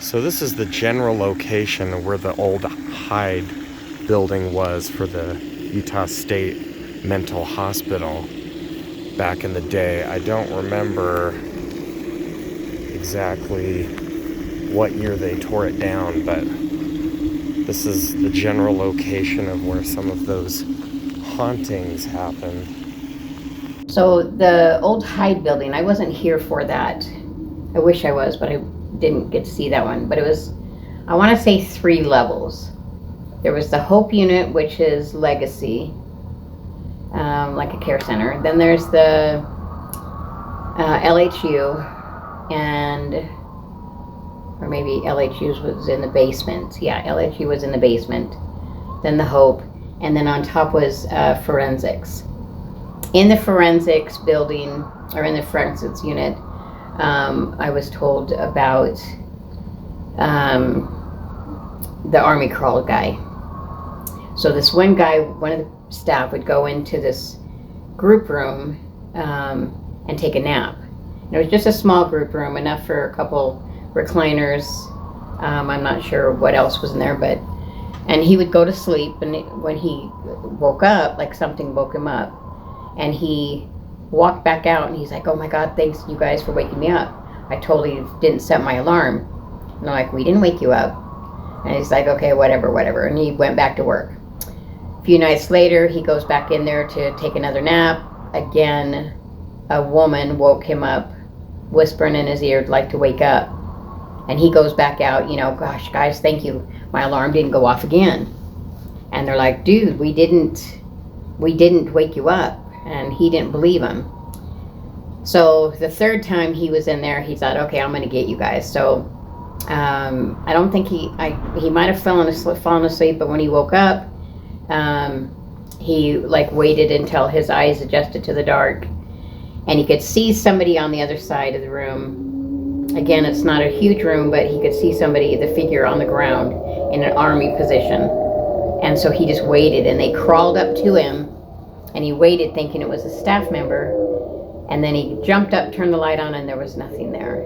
So this is the general location where the old Hyde Building was for the Utah State Mental Hospital back in the day. I don't remember exactly what year they tore it down, but this is the general location of where some of those hauntings happened. So the old Hyde Building, I wasn't here for that. I wish I was, but I didn't get to see that one. But it was, I want to say 3 levels. There was the Hope Unit, which is legacy, like a care center. Then there's the LHU, or maybe LHU was in the basement. Yeah, LHU was in the basement. Then the Hope, and then on top was forensics. In the forensics building, or in the forensics unit, I was told about the army crawl guy. So this one guy, one of the staff would go into this group room and take a nap. And it was just a small group room, enough for a couple recliners. I'm not sure what else was in there, and he would go to sleep, and when he woke up, like something woke him up, and he walked back out, and he's like, "Oh my God, thanks you guys for waking me up. I totally didn't set my alarm." And I'm like, "We didn't wake you up." And he's like, "Okay, whatever." And he went back to work. A few nights later, he goes back in there to take another nap. Again, a woman woke him up, whispering in his ear, like to wake up. And he goes back out, "Gosh, guys, thank you. My alarm didn't go off again." And they're like, "Dude, we didn't wake you up." And he didn't believe him. So the third time he was in there, he thought, "Okay, I'm going to get you guys." So I don't think he might have fallen asleep, but when he woke up, he waited until his eyes adjusted to the dark, and he could see somebody on the other side of the room. Again, it's not a huge room, but he could see somebody, the figure on the ground in an army position. And so he just waited, and they crawled up to him, and he waited thinking it was a staff member. And then he jumped up, turned the light on, and there was nothing there.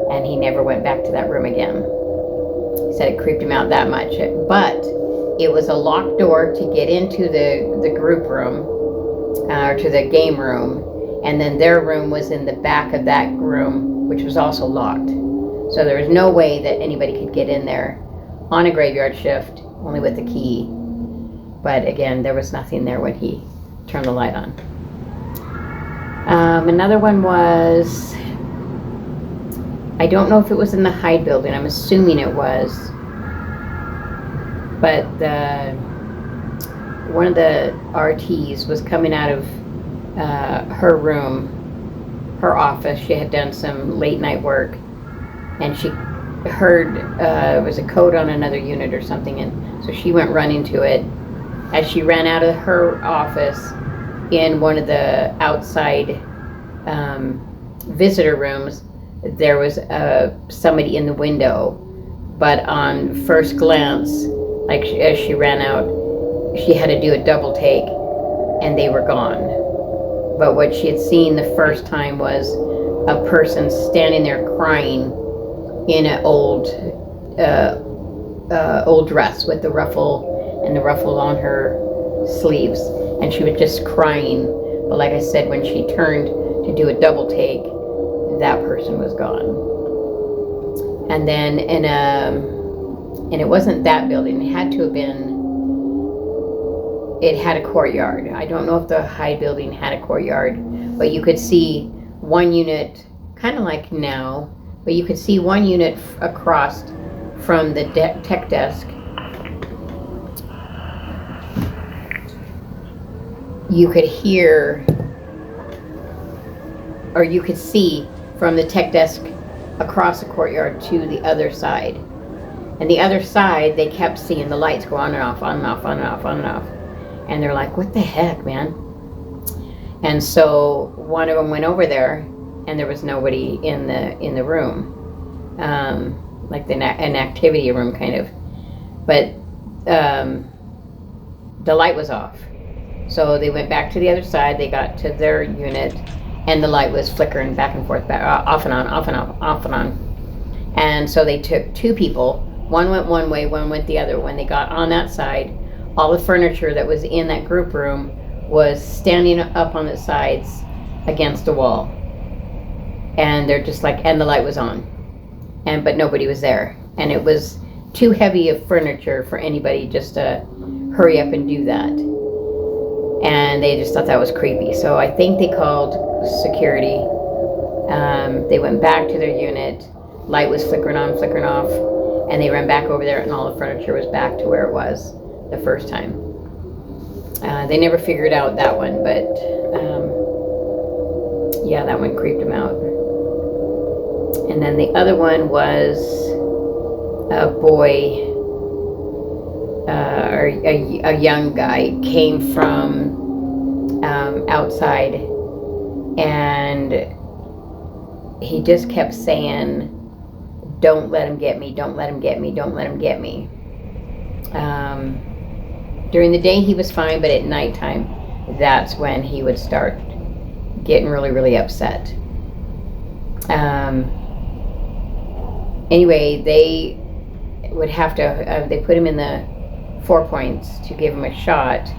And he never went back to that room again. He said it creeped him out that much. But it was a locked door to get into the group room, or to the game room. And then their room was in the back of that room, which was also locked. So there was no way that anybody could get in there on a graveyard shift, only with the key. But again, there was nothing there when he turned the light on. Another one was, I don't know if it was in the Hyde Building. I'm assuming it was. But one of the RTs was coming out of her room, her office. She had done some late night work, and she heard it was a code on another unit or something, and so she went running to it. As she ran out of her office, in one of the outside visitor rooms, there was somebody in the window, but on first glance, as she ran out, she had to do a double take, and they were gone. But what she had seen the first time was a person standing there crying in an old dress with the ruffle on her sleeves, and she was just crying. But like I said, when she turned to do a double take, that person was gone. And then and it wasn't that building. It had to have been. It had a courtyard. I don't know if the Hyde Building had a courtyard, but you could see one unit, kind of like now, but you could see one unit across from the tech desk. You could hear, or you could see from the tech desk across the courtyard to the other side. And the other side, they kept seeing the lights go on and off, on and off, on and off, on and off. And they're like, "What the heck, man?" And so one of them went over there, and there was nobody in the room, like an activity room kind of. But the light was off. So they went back to the other side. They got to their unit, and the light was flickering back and forth, off and on, off and on, off and on. And so they took two people. One went one way, one went the other. When they got on that side, all the furniture that was in that group room was standing up on the sides against a wall. And they're just like, and the light was on. But nobody was there. And it was too heavy of furniture for anybody just to hurry up and do that. And they just thought that was creepy. So I think they called security. They went back to their unit. Light was flickering on, flickering off. And they ran back over there, and all the furniture was back to where it was the first time. They never figured out that one, but yeah, that one creeped them out. And then the other one was a boy, or a young guy came from outside, and he just kept saying, "Don't let him get me, don't let him get me, don't let him get me." During the day he was fine, but at nighttime, that's when he would start getting really, really upset. Anyway, they would have to, they put him in the 4 points to give him a shot,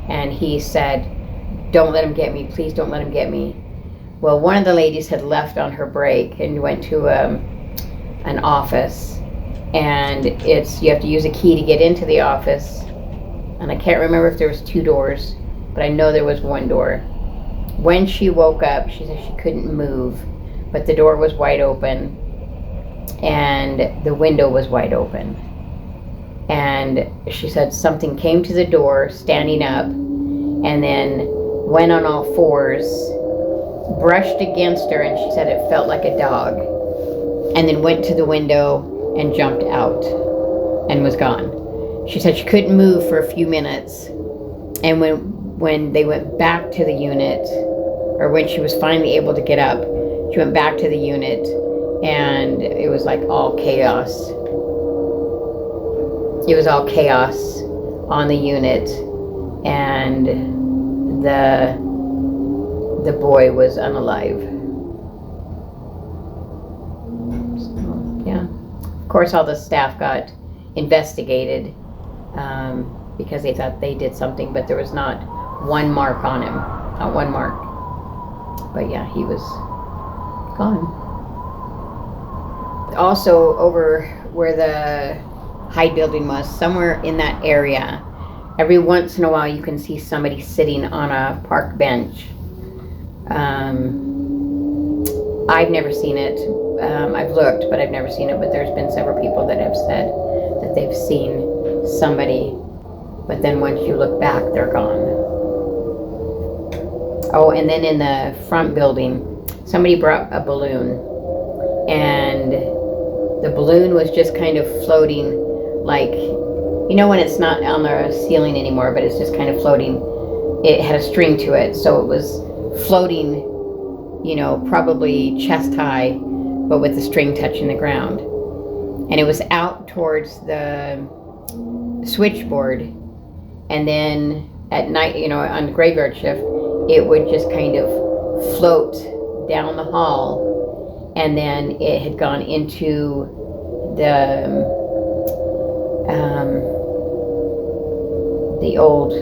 and he said, "Don't let him get me, please don't let him get me." Well, one of the ladies had left on her break and went to an office, and you have to use a key to get into the office, and I can't remember if there was 2 doors, but I know there was 1 door. When she woke up, she said she couldn't move, but the door was wide open and the window was wide open, and she said something came to the door standing up and then went on all fours, brushed against her, and she said it felt like a dog, and then went to the window and jumped out and was gone. She said she couldn't move for a few minutes, and when they went back to the unit, or when she was finally able to get up, she went back to the unit, and it was like all chaos. It was all chaos on the unit, and the boy was unalive. So, yeah. Of course, all the staff got investigated because they thought they did something, but there was not one mark on him. Not one mark. But yeah, he was gone. Also, over where the Hyde Building was, somewhere in that area, every once in a while you can see somebody sitting on a park bench. I've never seen it. I've looked, but I've never seen it. But there's been several people that have said that they've seen somebody, but then once you look back, they're gone. Oh, and then in the front building, somebody brought a balloon, and the balloon was just kind of floating, like, you know when it's not on the ceiling anymore, but it's just kind of floating. It had a string to it, so it was floating, you know, probably chest high, but with the string touching the ground. And it was out towards the switchboard, and then at night, you know, on the graveyard shift, it would just kind of float down the hall, and then it had gone into the old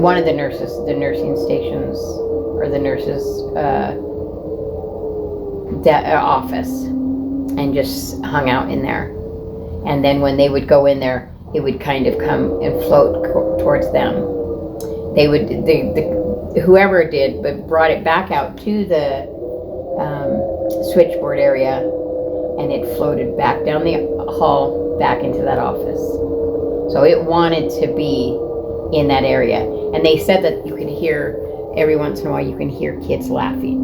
one of the nursing stations, or the nurses' office, and just hung out in there. And then when they would go in there, it would kind of come and float towards them. They would, whoever did, but brought it back out to the switchboard area, and it floated back down the hall, back into that office. So it wanted to be in that area. And they said that you can hear, every once in a while, you can hear kids laughing.